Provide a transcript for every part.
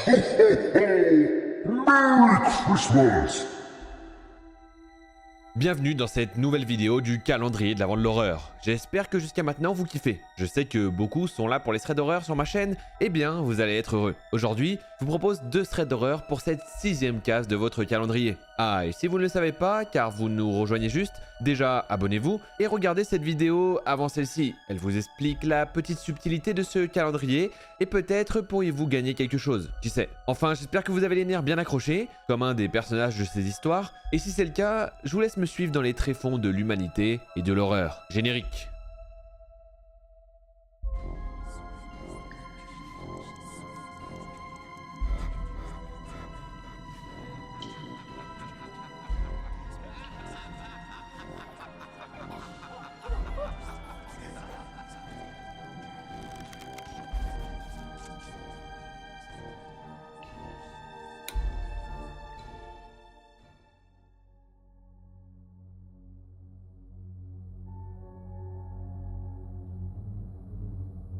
Merry Christmas! Bienvenue dans cette nouvelle vidéo du calendrier de l'Avent de l'horreur. J'espère que jusqu'à maintenant vous kiffez. Je sais que beaucoup sont là pour les threads d'horreur sur ma chaîne, eh bien vous allez être heureux. Aujourd'hui, je vous propose 2 threads d'horreur pour cette 6ème case de votre calendrier. Ah, et si vous ne le savez pas, car vous nous rejoignez juste, déjà abonnez-vous et regardez cette vidéo avant celle-ci. Elle vous explique la petite subtilité de ce calendrier et peut-être pourriez-vous gagner quelque chose, qui sait. Enfin, j'espère que vous avez les nerfs bien accrochés, comme un des personnages de ces histoires, et si c'est le cas, je vous laisse me suivre dans les tréfonds de l'humanité et de l'horreur. Générique.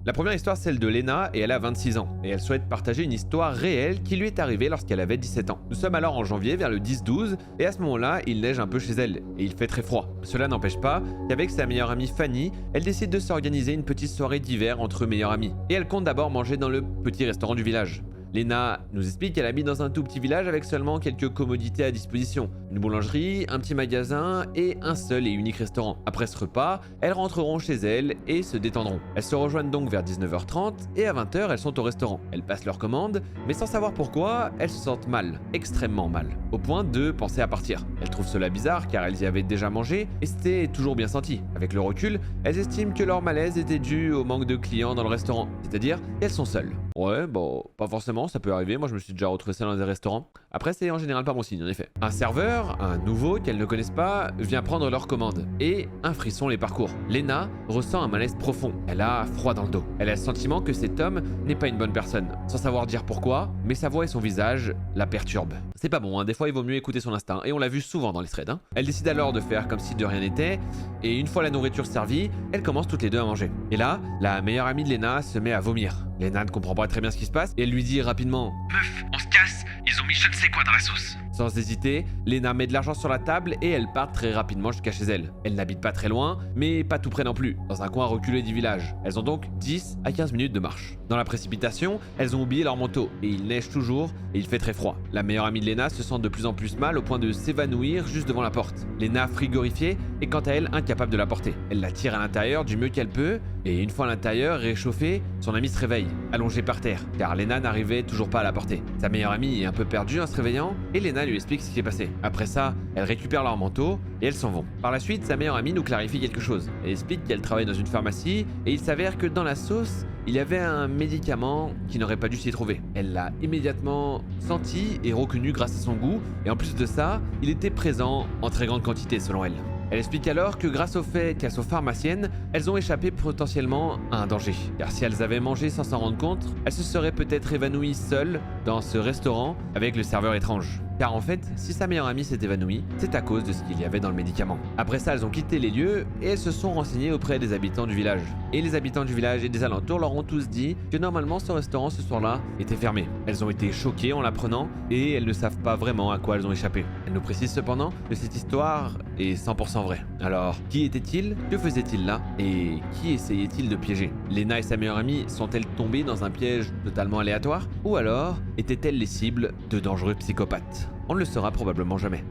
La première histoire, c'est celle de Lena, et elle a 26 ans, et elle souhaite partager une histoire réelle qui lui est arrivée lorsqu'elle avait 17 ans. Nous sommes alors en janvier, vers le 10-12, et à ce moment-là, il neige un peu chez elle, et il fait très froid. Cela n'empêche pas qu'avec sa meilleure amie Fanny, elle décide de s'organiser une petite soirée d'hiver entre meilleurs amis. Et elle compte d'abord manger dans le petit restaurant du village. Lena nous explique qu'elle habite dans un tout petit village avec seulement quelques commodités à disposition. Une boulangerie, un petit magasin et un seul et unique restaurant. Après ce repas, elles rentreront chez elles et se détendront. Elles se rejoignent donc vers 19h30 et à 20h, elles sont au restaurant. Elles passent leur commande, mais sans savoir pourquoi, elles se sentent mal, extrêmement mal, au point de penser à partir. Elles trouvent cela bizarre car elles y avaient déjà mangé et c'était toujours bien senti. Avec le recul, elles estiment que leur malaise était dû au manque de clients dans le restaurant, c'est-à-dire qu'elles sont seules. Ouais, bon, pas forcément, ça peut arriver, moi je me suis déjà retrouvé seul dans des restaurants. Après, c'est en général pas bon signe, en effet. Un serveur, un nouveau qu'elles ne connaissent pas, vient prendre leur commande. Et un frisson les parcourt. Lena ressent un malaise profond. Elle a froid dans le dos. Elle a le sentiment que cet homme n'est pas une bonne personne. Sans savoir dire pourquoi, mais sa voix et son visage la perturbent. C'est pas bon, hein, des fois il vaut mieux écouter son instinct, et on l'a vu souvent dans les threads. Elle décide alors de faire comme si de rien n'était, et une fois la nourriture servie, elles commencent toutes les deux à manger. Et là, la meilleure amie de Lena se met à vomir. Lena ne comprend pas très bien ce qui se passe, et elle lui dit rapidement « Meuf, on se casse, ils ont mis je ne sais quoi dans la sauce !» Sans hésiter, Lena met de l'argent sur la table et elle part très rapidement jusqu'à chez elle. Elle n'habite pas très loin, mais pas tout près non plus, dans un coin reculé du village. Elles ont donc 10 à 15 minutes de marche. Dans la précipitation, elles ont oublié leur manteau, et il neige toujours, et il fait très froid. La meilleure amie de Lena se sent de plus en plus mal au point de s'évanouir juste devant la porte. Lena, frigorifiée, est quant à elle incapable de la porter. Elle la tire à l'intérieur du mieux qu'elle peut, et une fois à l'intérieur, réchauffée, son amie se réveille, allongée par terre, car Lena n'arrivait toujours pas à la porter. Sa meilleure amie est un peu perdue en se réveillant, et Lena lui explique ce qui est passé. Après ça, elle récupère leur manteau et elles s'en vont. Par la suite, sa meilleure amie nous clarifie quelque chose. Elle explique qu'elle travaille dans une pharmacie et il s'avère que dans la sauce, il y avait un médicament qui n'aurait pas dû s'y trouver. Elle l'a immédiatement senti et reconnu grâce à son goût, et en plus de ça, il était présent en très grande quantité selon elle. Elle explique alors que grâce au fait qu'elles sont pharmaciennes, elles ont échappé potentiellement à un danger. Car si elles avaient mangé sans s'en rendre compte, elles se seraient peut-être évanouies seules dans ce restaurant avec le serveur étrange. Car en fait, si sa meilleure amie s'est évanouie, c'est à cause de ce qu'il y avait dans le médicament. Après ça, elles ont quitté les lieux et elles se sont renseignées auprès des habitants du village. Et les habitants du village et des alentours leur ont tous dit que normalement ce restaurant ce soir-là était fermé. Elles ont été choquées en l'apprenant et elles ne savent pas vraiment à quoi elles ont échappé. Elles nous précisent cependant que cette histoire est 100% vraie. Alors, qui était-il? Que faisait-il là? Et qui essayait-il de piéger? Lena et sa meilleure amie sont-elles tombées dans un piège totalement aléatoire? Ou alors étaient-elles les cibles de dangereux psychopathes? On ne le saura probablement jamais.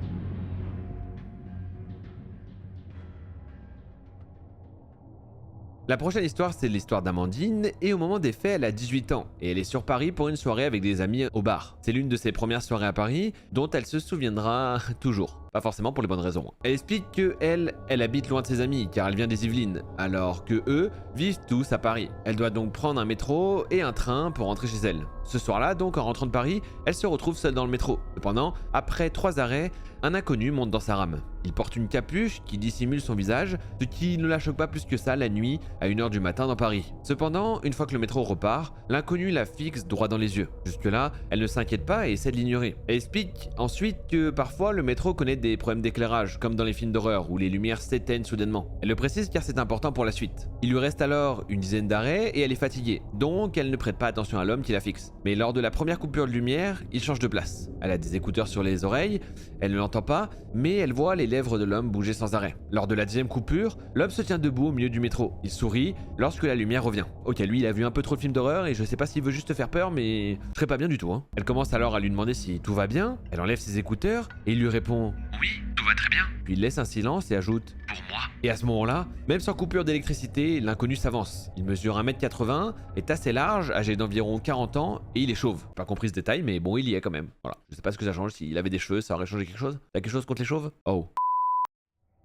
La prochaine histoire, c'est l'histoire d'Amandine, et au moment des faits, elle a 18 ans, et elle est sur Paris pour une soirée avec des amis au bar. C'est l'une de ses premières soirées à Paris, dont elle se souviendra toujours. Pas forcément pour les bonnes raisons. Elle explique que elle habite loin de ses amis, car elle vient des Yvelines, alors que eux vivent tous à Paris. Elle doit donc prendre un métro et un train pour rentrer chez elle. Ce soir-là, donc, en rentrant de Paris, elle se retrouve seule dans le métro. Cependant, après 3 arrêts, un inconnu monte dans sa rame. Il porte une capuche qui dissimule son visage, ce qui ne la choque pas plus que ça la nuit à 1h du matin dans Paris. Cependant, une fois que le métro repart, l'inconnu la fixe droit dans les yeux. Jusque-là, elle ne s'inquiète pas et essaie de l'ignorer. Elle explique ensuite que parfois le métro connaît des problèmes d'éclairage, comme dans les films d'horreur où les lumières s'éteignent soudainement. Elle le précise car c'est important pour la suite. Il lui reste alors une dizaine d'arrêts et elle est fatiguée, donc elle ne prête pas attention à l'homme qui la fixe. Mais lors de la première coupure de lumière, il change de place. Elle a des écouteurs sur les oreilles, elle ne l'entend pas, mais elle voit les lèvres de l'homme bouger sans arrêt. Lors de la deuxième coupure, l'homme se tient debout au milieu du métro. Il sourit lorsque la lumière revient. Ok, lui il a vu un peu trop de films d'horreur et je sais pas s'il veut juste faire peur, mais je serais pas bien du tout. Hein. Elle commence alors à lui demander si tout va bien. Elle enlève ses écouteurs et il lui répond Oui, tout va très bien. Puis il laisse un silence et ajoute Pour moi. Et à ce moment-là, même sans coupure d'électricité, l'inconnu s'avance. Il mesure 1m80, est assez large, âgé d'environ 40 ans, et il est chauve. Pas compris ce détail, mais bon, il y est quand même. Voilà. Je sais pas ce que ça change, s'il avait des cheveux, ça aurait changé quelque chose. T'as quelque chose contre les chauves? Oh.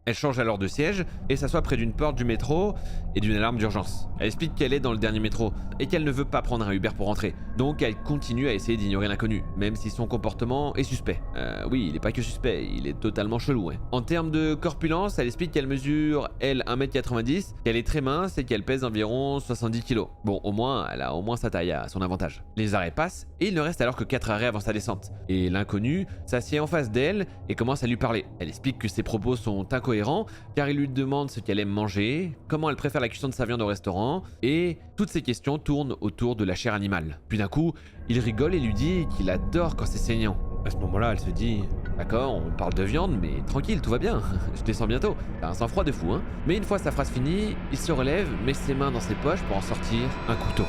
Elle change alors de siège et s'assoit près d'une porte du métro et d'une alarme d'urgence. Elle explique qu'elle est dans le dernier métro et qu'elle ne veut pas prendre un Uber pour rentrer. Donc elle continue à essayer d'ignorer l'inconnu, même si son comportement est suspect. Oui, il est pas que suspect, il est totalement chelou. Ouais. En termes de corpulence, elle explique qu'elle mesure, elle, 1m90, qu'elle est très mince et qu'elle pèse environ 70 kg. Bon, au moins, elle a au moins sa taille à son avantage. Les arrêts passent et il ne reste alors que 4 arrêts avant sa descente. Et l'inconnu s'assied en face d'elle et commence à lui parler. Elle explique que ses propos sont incohérents car il lui demande ce qu'elle aime manger, comment elle préfère la cuisson de sa viande au restaurant, et toutes ces questions tournent autour de la chair animale. Puis d'un coup, il rigole et lui dit qu'il adore quand c'est saignant. À ce moment-là, elle se dit « D'accord, on parle de viande, mais tranquille, tout va bien, je descends bientôt. » T'as un sang-froid de fou, hein. Mais une fois sa phrase finie, il se relève, met ses mains dans ses poches pour en sortir un couteau.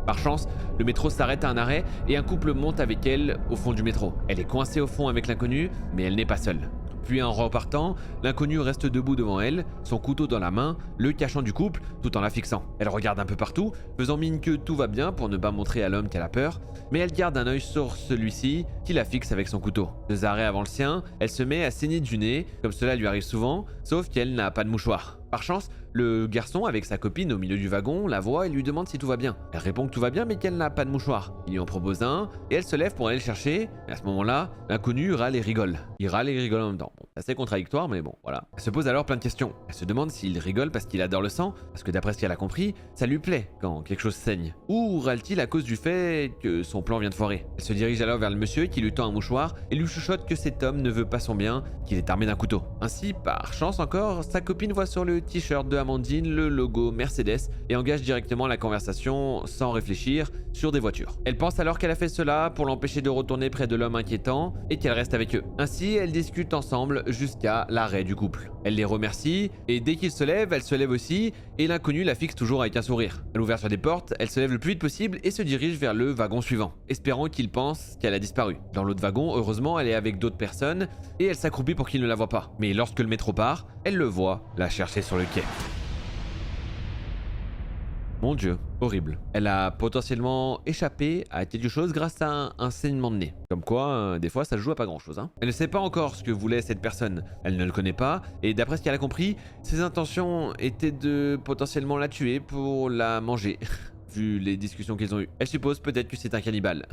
Par chance, le métro s'arrête à un arrêt et un couple monte avec elle au fond du métro. Elle est coincée au fond avec l'inconnu, mais elle n'est pas seule. Puis en repartant, l'inconnu reste debout devant elle, son couteau dans la main, le cachant du couple tout en la fixant. Elle regarde un peu partout, faisant mine que tout va bien pour ne pas montrer à l'homme qu'elle a peur, mais elle garde un œil sur celui-ci qui la fixe avec son couteau. 2 arrêts avant le sien, elle se met à saigner du nez, comme cela lui arrive souvent, sauf qu'elle n'a pas de mouchoir. Par chance, le garçon avec sa copine au milieu du wagon la voit et lui demande si tout va bien. Elle répond que tout va bien mais qu'elle n'a pas de mouchoir. Il lui en propose un et elle se lève pour aller le chercher. Et à ce moment-là, l'inconnu râle et rigole. Il râle et rigole en même temps. Bon, c'est assez contradictoire mais bon, voilà. Elle se pose alors plein de questions. Elle se demande s'il rigole parce qu'il adore le sang, parce que d'après ce qu'elle a compris, ça lui plaît quand quelque chose saigne. Ou râle-t-il à cause du fait que son plan vient de foirer. Elle se dirige alors vers le monsieur qui lui tend un mouchoir et lui chuchote que cet homme ne veut pas son bien, qu'il est armé d'un couteau. Ainsi, par chance encore, sa copine voit sur le t-shirt de Amandine le logo Mercedes et engage directement la conversation sans réfléchir sur des voitures. Elle pense alors qu'elle a fait cela pour l'empêcher de retourner près de l'homme inquiétant et qu'elle reste avec eux. Ainsi, elles discutent ensemble jusqu'à l'arrêt du couple. Elle les remercie et dès qu'il se lève, elle se lève aussi et l'inconnu la fixe toujours avec un sourire. À l'ouverture des portes, elle se lève le plus vite possible et se dirige vers le wagon suivant, espérant qu'il pense qu'elle a disparu. Dans l'autre wagon, heureusement, elle est avec d'autres personnes et elle s'accroupit pour qu'il ne la voie pas. Mais lorsque le métro part, elle le voit la chercher sur le quai. Mon Dieu, horrible. Elle a potentiellement échappé à quelque chose grâce à un saignement de nez. Comme quoi, des fois, ça se joue à pas grand chose. Hein. Elle ne sait pas encore ce que voulait cette personne. Elle ne le connaît pas. Et d'après ce qu'elle a compris, ses intentions étaient de potentiellement la tuer pour la manger. Vu les discussions qu'ils ont eues. Elle suppose peut-être que c'est un cannibale.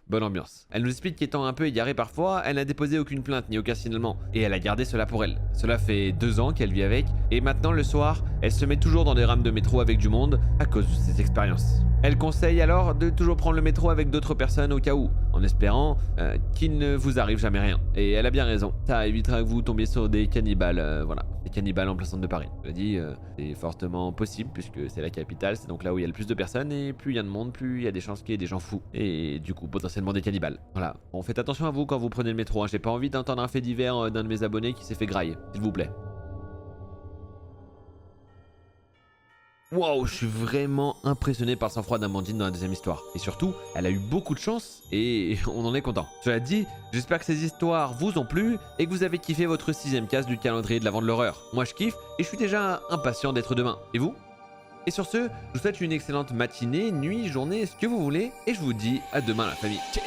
Bonne ambiance. Elle nous explique qu'étant un peu égarée parfois, elle n'a déposé aucune plainte ni aucun signalement, et elle a gardé cela pour elle. Cela fait 2 ans qu'elle vit avec, et maintenant le soir, elle se met toujours dans des rames de métro avec du monde à cause de ses expériences. Elle conseille alors de toujours prendre le métro avec d'autres personnes au cas où, en espérant qu'il ne vous arrive jamais rien. Et elle a bien raison, ça évitera que vous tombiez sur des cannibales, voilà. Des cannibales en plein centre de Paris. Je l'ai dit, c'est fortement possible puisque c'est la capitale, c'est donc là où il y a le plus de personnes et plus il y a de monde, plus il y a des chances qu'il y ait des gens fous. Et du coup, potentiellement des cannibales. Voilà. Bon, faites attention à vous quand vous prenez le métro, hein. J'ai pas envie d'entendre un fait divers d'un de mes abonnés qui s'est fait grailler, s'il vous plaît. Wow, je suis vraiment impressionné par le sang-froid d'Amandine dans la deuxième histoire. Et surtout, elle a eu beaucoup de chance et on en est content. Cela dit, j'espère que ces histoires vous ont plu et que vous avez kiffé votre 6ème case du calendrier de l'Avent de l'horreur. Moi je kiffe et je suis déjà impatient d'être demain. Et vous ? Et sur ce, je vous souhaite une excellente matinée, nuit, journée, ce que vous voulez. Et je vous dis à demain la famille. Tchuss.